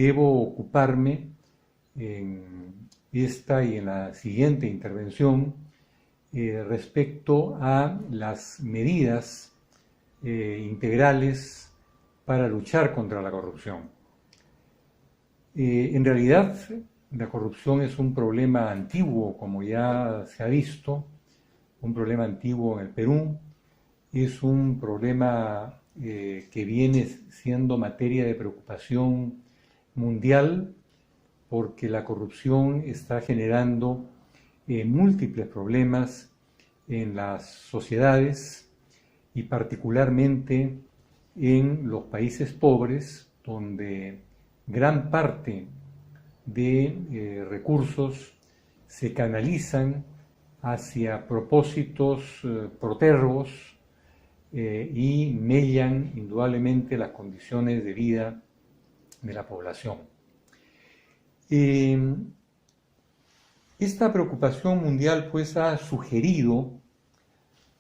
debo ocuparme en esta y en la siguiente intervención respecto a las medidas integrales para luchar contra la corrupción. En realidad, la corrupción es un problema antiguo, como ya se ha visto, un problema antiguo en el Perú, es un problema que viene siendo materia de preocupación mundial porque la corrupción está generando múltiples problemas en las sociedades y particularmente en los países pobres, donde gran parte de recursos se canalizan hacia propósitos protervos y mellan indudablemente las condiciones de vida de la población. Esta preocupación mundial pues ha sugerido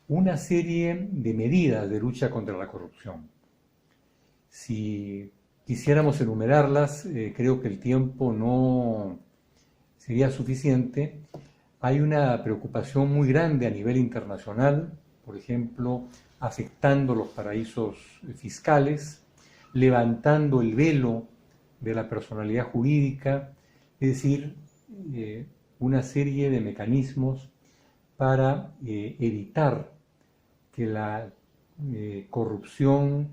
una serie de medidas de lucha contra la corrupción. Si quisiéramos enumerarlas, creo que el tiempo no sería suficiente. Hay una preocupación muy grande a nivel internacional, por ejemplo, afectando los paraísos fiscales, levantando el velo de la personalidad jurídica, es decir, una serie de mecanismos para evitar que la corrupción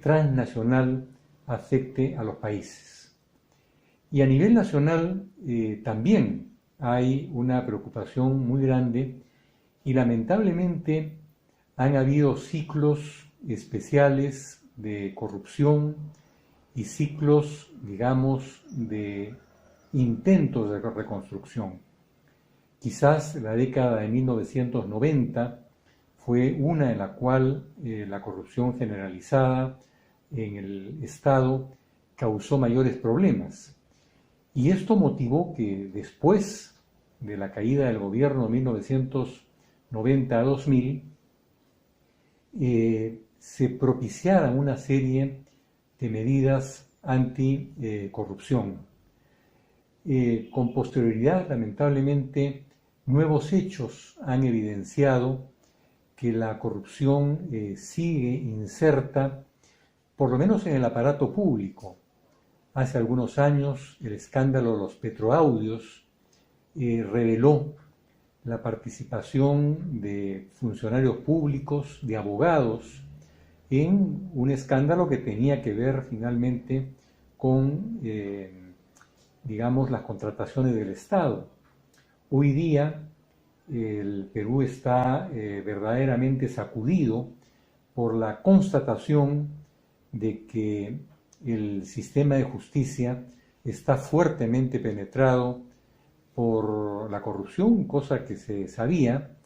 transnacional afecte a los países. Y a nivel nacional también hay una preocupación muy grande y lamentablemente han habido ciclos especiales de corrupción y ciclos, digamos, de intentos de reconstrucción. Quizás la década de 1990 fue una en la cual la corrupción generalizada en el Estado causó mayores problemas. Y esto motivó que después de la caída del gobierno de 1990 a 2000, se propiciaran una serie de medidas anticorrupción. Con posterioridad, lamentablemente, nuevos hechos han evidenciado que la corrupción sigue inserta, por lo menos en el aparato público. Hace algunos años, el escándalo de los petroaudios reveló la participación de funcionarios públicos, de abogados, en un escándalo que tenía que ver finalmente con, digamos, las contrataciones del Estado. Hoy día el Perú está verdaderamente sacudido por la constatación de que el sistema de justicia está fuertemente penetrado por la corrupción, cosa que se sabía,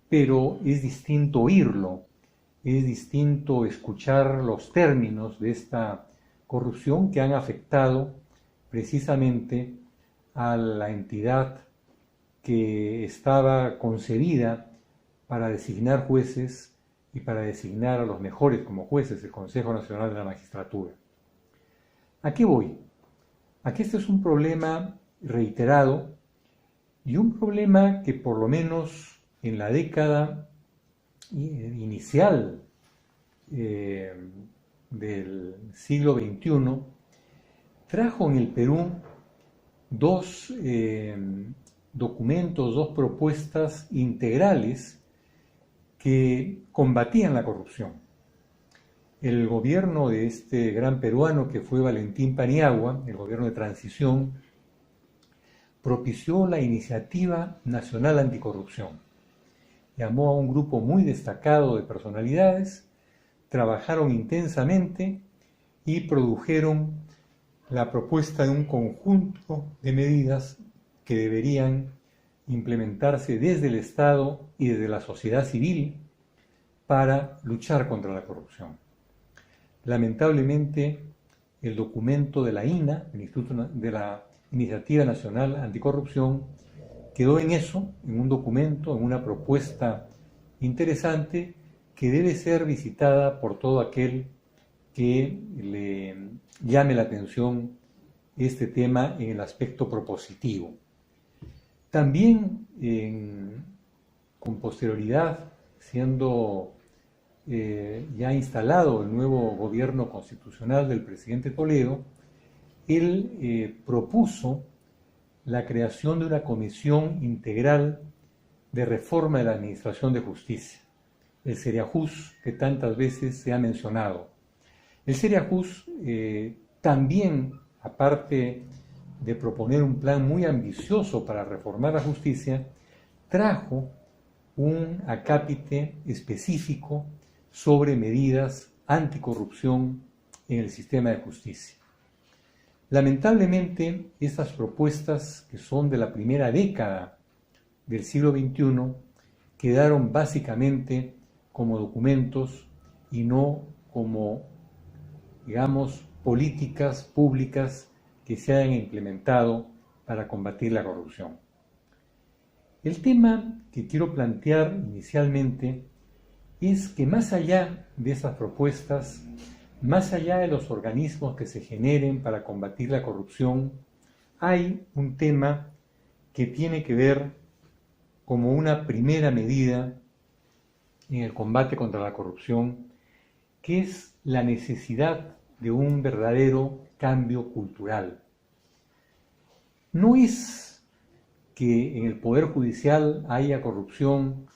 pero es distinto oírlo, es distinto escuchar los términos de esta corrupción que han afectado precisamente a la entidad que estaba concebida para designar jueces y para designar a los mejores como jueces, el Consejo Nacional de la Magistratura. ¿A qué voy? A que este es un problema reiterado y un problema que por lo menos en la década inicial del siglo XXI trajo en el Perú dos documentos, dos propuestas integrales que combatían la corrupción. El gobierno de este gran peruano que fue Valentín Paniagua, el gobierno de transición, propició la Iniciativa Nacional Anticorrupción. Llamó a un grupo muy destacado de personalidades, trabajaron intensamente y produjeron la propuesta de un conjunto de medidas que deberían implementarse desde el Estado y desde la sociedad civil para luchar contra la corrupción. Lamentablemente, el documento de la INA, el Instituto de la Iniciativa Nacional Anticorrupción, quedó en eso, en un documento, en una propuesta interesante que debe ser visitada por todo aquel que le llame la atención este tema en el aspecto propositivo. También con posterioridad, siendo ya instalado el nuevo gobierno constitucional del presidente Toledo, él propuso la creación de una comisión integral de reforma de la Administración de Justicia, el Ceriajús, que tantas veces se ha mencionado. El Ceriajús también, aparte de proponer un plan muy ambicioso para reformar la justicia, trajo un acápite específico sobre medidas anticorrupción en el sistema de justicia. Lamentablemente, estas propuestas, que son de la primera década del siglo XXI, quedaron básicamente como documentos y no como, digamos, políticas públicas que se hayan implementado para combatir la corrupción. El tema que quiero plantear inicialmente es que más allá de esas propuestas, más allá de los organismos que se generen para combatir la corrupción, hay un tema que tiene que ver como una primera medida en el combate contra la corrupción, que es la necesidad de un verdadero cambio cultural. No es que en el Poder Judicial haya corrupción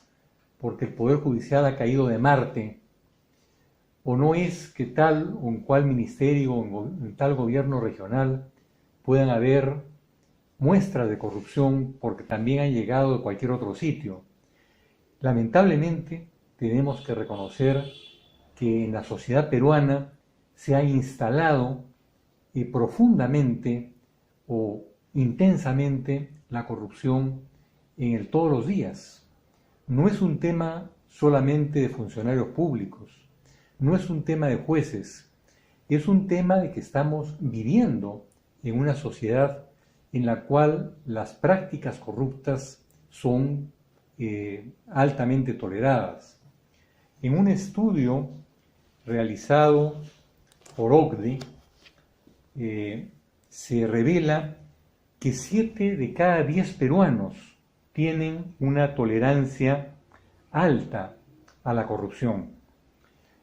porque el Poder Judicial ha caído de Marte, o no es que tal o en cual ministerio o en tal gobierno regional puedan haber muestras de corrupción porque también han llegado de cualquier otro sitio. Lamentablemente, tenemos que reconocer que en la sociedad peruana se ha instalado profundamente o intensamente la corrupción en todos los días. No es un tema solamente de funcionarios públicos, no es un tema de jueces, es un tema de que estamos viviendo en una sociedad en la cual las prácticas corruptas son altamente toleradas. En un estudio realizado por OCDE, se revela que 7 de cada 10 peruanos tienen una tolerancia alta a la corrupción.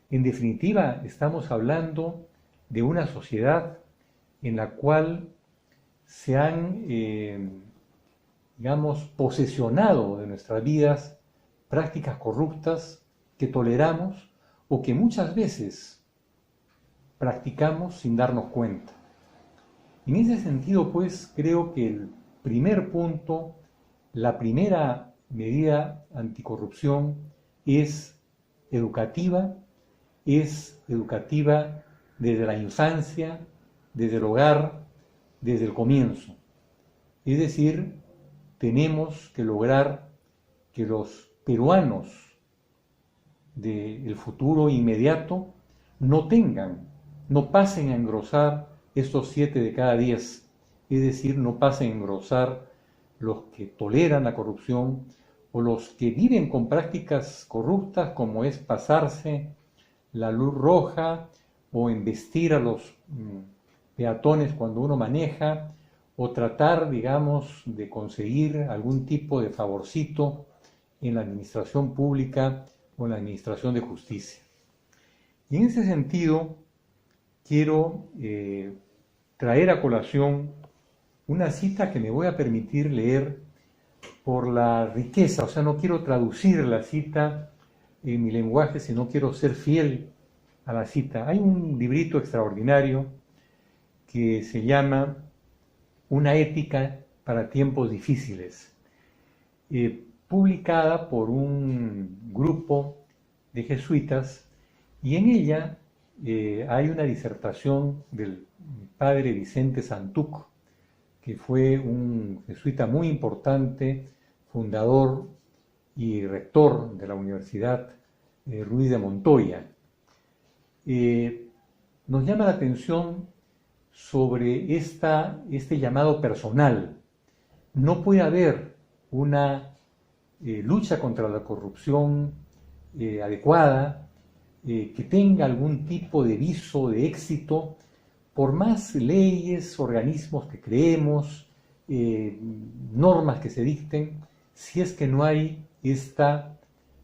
En definitiva, estamos hablando de una sociedad en la cual se han, posesionado de nuestras vidas prácticas corruptas que toleramos o que muchas veces practicamos sin darnos cuenta. En ese sentido, pues, creo que el primer punto, la primera medida anticorrupción es educativa desde la infancia, desde el hogar, desde el comienzo. Es decir, tenemos que lograr que los peruanos del futuro inmediato no pasen a engrosar estos 7 de cada 10, es decir, no pasen a engrosar los que toleran la corrupción o los que viven con prácticas corruptas como es pasarse la luz roja o embestir a los peatones cuando uno maneja o tratar, de conseguir algún tipo de favorcito en la administración pública o en la administración de justicia. Y en ese sentido, quiero traer a colación una cita que me voy a permitir leer por la riqueza, o sea, no quiero traducir la cita en mi lenguaje, sino quiero ser fiel a la cita. Hay un librito extraordinario que se llama Una ética para tiempos difíciles, publicada por un grupo de jesuitas, y en ella hay una disertación del padre Vicente Santuc, que fue un jesuita muy importante, fundador y rector de la Universidad Ruiz de Montoya. Nos llama la atención sobre este llamado personal. No puede haber una lucha contra la corrupción adecuada, que tenga algún tipo de viso de éxito, por más leyes, organismos que creemos, normas que se dicten, si es que no hay esta,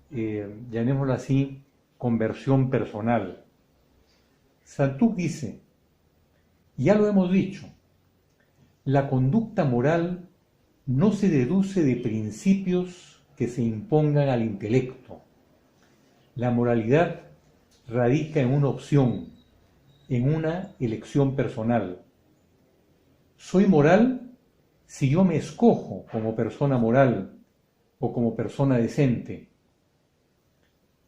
llamémoslo así, conversión personal. Santuk dice, ya lo hemos dicho, la conducta moral no se deduce de principios que se impongan al intelecto. La moralidad radica en una opción, en una elección personal. Soy moral si yo me escojo como persona moral o como persona decente.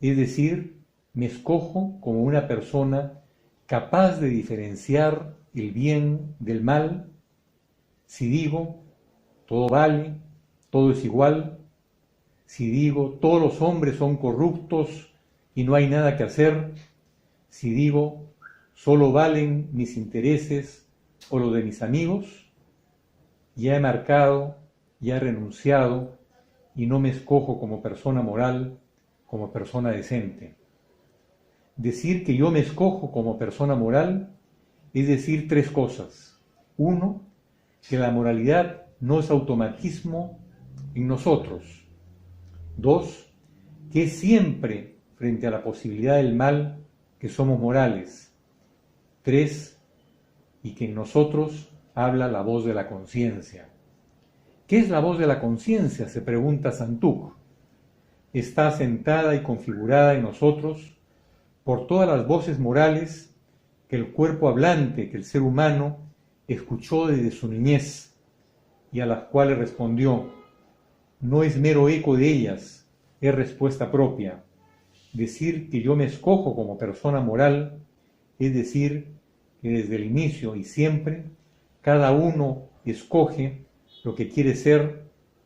Es decir, me escojo como una persona capaz de diferenciar el bien del mal. Si digo, todo vale, todo es igual. Si digo, todos los hombres son corruptos y no hay nada que hacer. Si digo, solo valen mis intereses o los de mis amigos, ya he marcado, ya he renunciado y no me escojo como persona moral, como persona decente. Decir que yo me escojo como persona moral es decir tres cosas. Uno, que la moralidad no es automatismo en nosotros. Dos, que es siempre frente a la posibilidad del mal que somos morales. Tres, y que en nosotros habla la voz de la conciencia. ¿Qué es la voz de la conciencia?, se pregunta Santuk. Está asentada y configurada en nosotros por todas las voces morales que el cuerpo hablante, que el ser humano escuchó desde su niñez y a las cuales respondió. No es mero eco de ellas, es respuesta propia. Decir que yo me escojo como persona moral es decir que desde el inicio y siempre cada uno escoge lo que quiere ser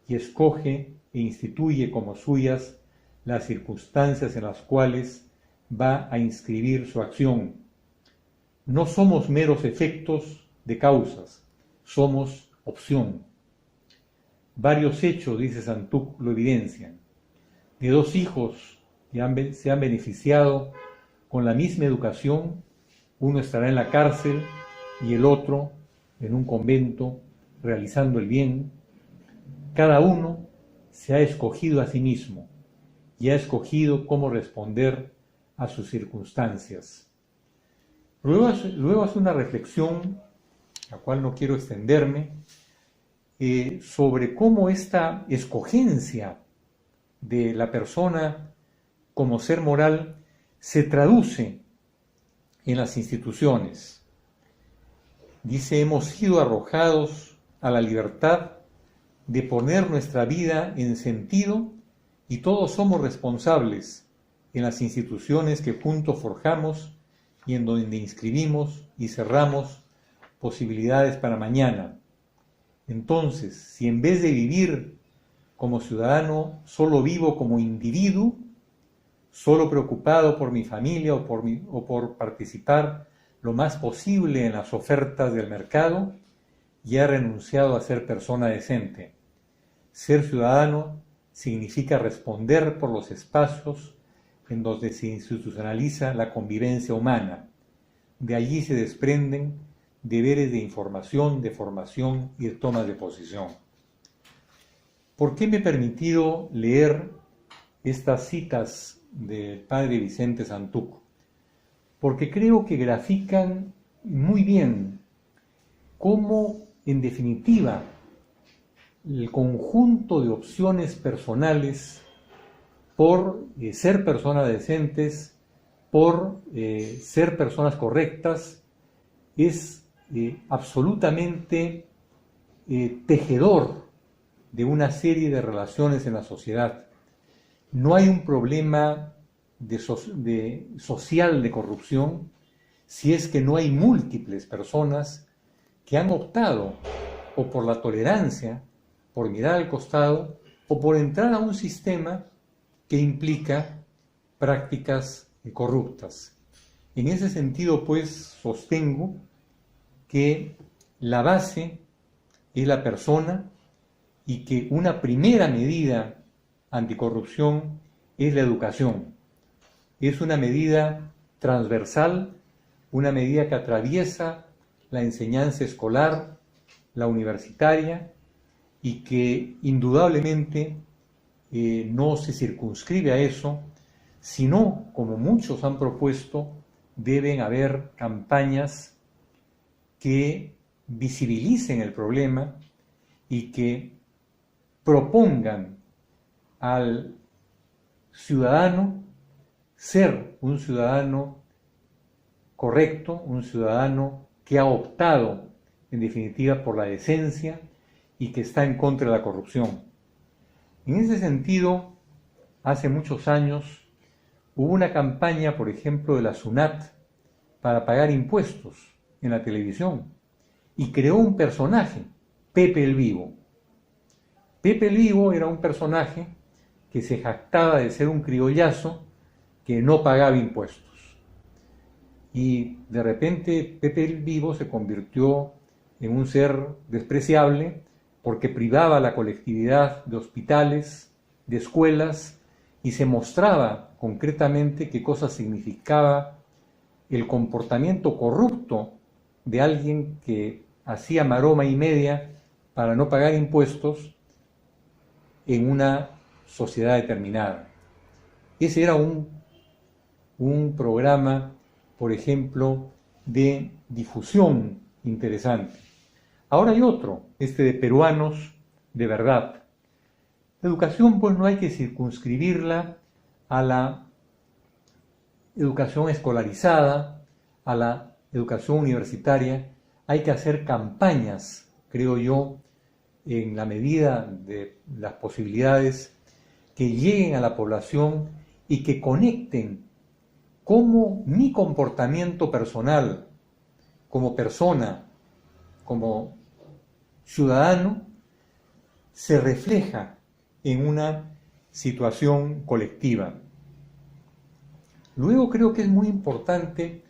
y escoge e instituye como suyas las circunstancias en las cuales va a inscribir su acción. No somos meros efectos de causas, somos opción. Varios hechos, dice Santuk, lo evidencian. De dos hijos que se han beneficiado con la misma educación, uno estará en la cárcel y el otro en un convento realizando el bien. Cada uno se ha escogido a sí mismo y ha escogido cómo responder a sus circunstancias. Luego hace una reflexión, la cual no quiero extenderme, sobre cómo esta escogencia de la persona como ser moral se traduce en las instituciones. Dice, hemos sido arrojados a la libertad de poner nuestra vida en sentido y todos somos responsables en las instituciones que juntos forjamos y en donde inscribimos y cerramos posibilidades para mañana. Entonces, si en vez de vivir como ciudadano solo vivo como individuo, solo preocupado por mi familia o por participar lo más posible en las ofertas del mercado, ya he renunciado a ser persona decente. Ser ciudadano significa responder por los espacios en donde se institucionaliza la convivencia humana. De allí se desprenden deberes de información, de formación y de toma de posición. ¿Por qué me he permitido leer estas citas del padre Vicente Santuk? Porque creo que grafican muy bien cómo, en definitiva, el conjunto de opciones personales por ser personas decentes, por ser personas correctas, es absolutamente tejedor de una serie de relaciones en la sociedad. No hay un problema social de corrupción si es que no hay múltiples personas que han optado o por la tolerancia, por mirar al costado o por entrar a un sistema que implica prácticas corruptas. En ese sentido, pues, sostengo que la base es la persona y que una primera medida anticorrupción es la educación. Es una medida transversal, una medida que atraviesa la enseñanza escolar, la universitaria, y que indudablemente no se circunscribe a eso, sino, como muchos han propuesto, deben haber campañas que visibilicen el problema y que propongan al ciudadano ser un ciudadano correcto, un ciudadano que ha optado en definitiva por la decencia y que está en contra de la corrupción. En ese sentido, hace muchos años hubo una campaña, por ejemplo, de la SUNAT para pagar impuestos en la televisión y creó un personaje, Pepe el Vivo. Pepe el Vivo era un personaje que se jactaba de ser un criollazo que no pagaba impuestos. Y de repente Pepe el Vivo se convirtió en un ser despreciable porque privaba a la colectividad de hospitales, de escuelas, y se mostraba concretamente qué cosa significaba el comportamiento corrupto de alguien que hacía maroma y media para no pagar impuestos en una sociedad determinada. Ese era un programa, por ejemplo, de difusión interesante. Ahora hay otro, de peruanos de verdad. La educación, pues, no hay que circunscribirla a la educación escolarizada, a la educación universitaria. Hay que hacer campañas, creo yo, en la medida de las posibilidades, que lleguen a la población y que conecten cómo mi comportamiento personal, como persona, como ciudadano, se refleja en una situación colectiva. Luego creo que es muy importante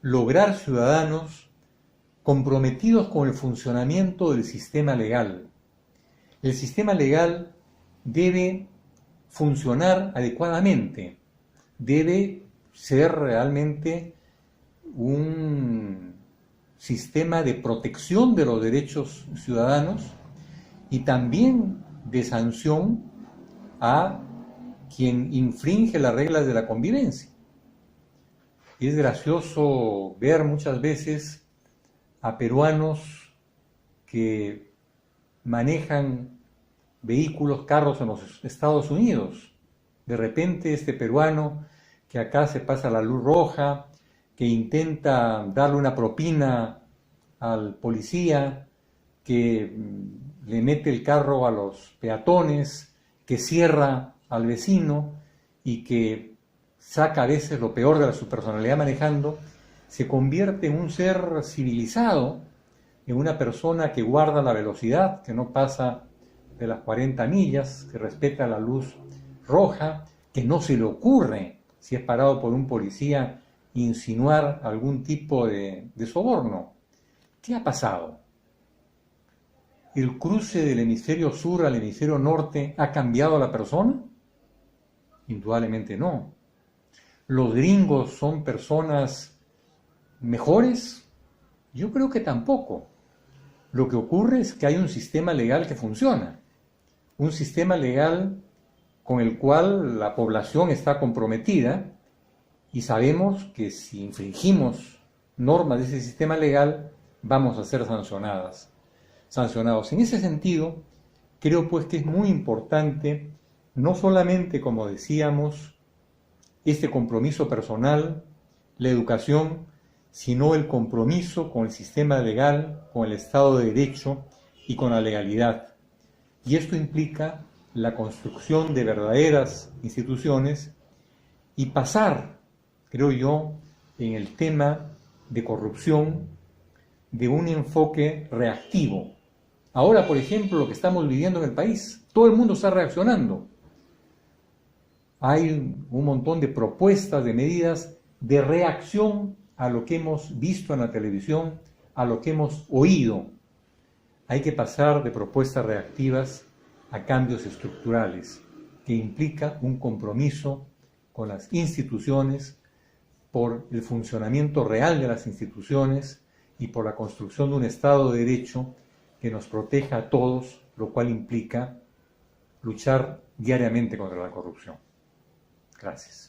lograr ciudadanos comprometidos con el funcionamiento del sistema legal. El sistema legal debe funcionar adecuadamente, debe ser realmente un sistema de protección de los derechos ciudadanos y también de sanción a quien infringe las reglas de la convivencia. Y es gracioso ver muchas veces a peruanos que manejan vehículos, carros en los Estados Unidos. De repente este peruano que acá se pasa la luz roja, que intenta darle una propina al policía, que le mete el carro a los peatones, que cierra al vecino y que saca a veces lo peor de su personalidad manejando, se convierte en un ser civilizado, en una persona que guarda la velocidad, que no pasa de las 40 millas, que respeta la luz roja, que no se le ocurre, si es parado por un policía, insinuar algún tipo de soborno. ¿Qué ha pasado? ¿El cruce del hemisferio sur al hemisferio norte ha cambiado a la persona? Indudablemente no. ¿Los gringos son personas mejores? Yo creo que tampoco. Lo que ocurre es que hay un sistema legal que funciona, un sistema legal con el cual la población está comprometida y sabemos que si infringimos normas de ese sistema legal vamos a ser sancionados. En ese sentido, creo pues que es muy importante, no solamente, como decíamos, este compromiso personal, la educación, sino el compromiso con el sistema legal, con el Estado de Derecho y con la legalidad. Y esto implica la construcción de verdaderas instituciones y pasar, creo yo, en el tema de corrupción, de un enfoque reactivo. Ahora, por ejemplo, lo que estamos viviendo en el país, todo el mundo está reaccionando. Hay un montón de propuestas, de medidas de reacción a lo que hemos visto en la televisión, a lo que hemos oído. Hay que pasar de propuestas reactivas a cambios estructurales, que implica un compromiso con las instituciones por el funcionamiento real de las instituciones y por la construcción de un Estado de Derecho que nos proteja a todos, lo cual implica luchar diariamente contra la corrupción. Gracias.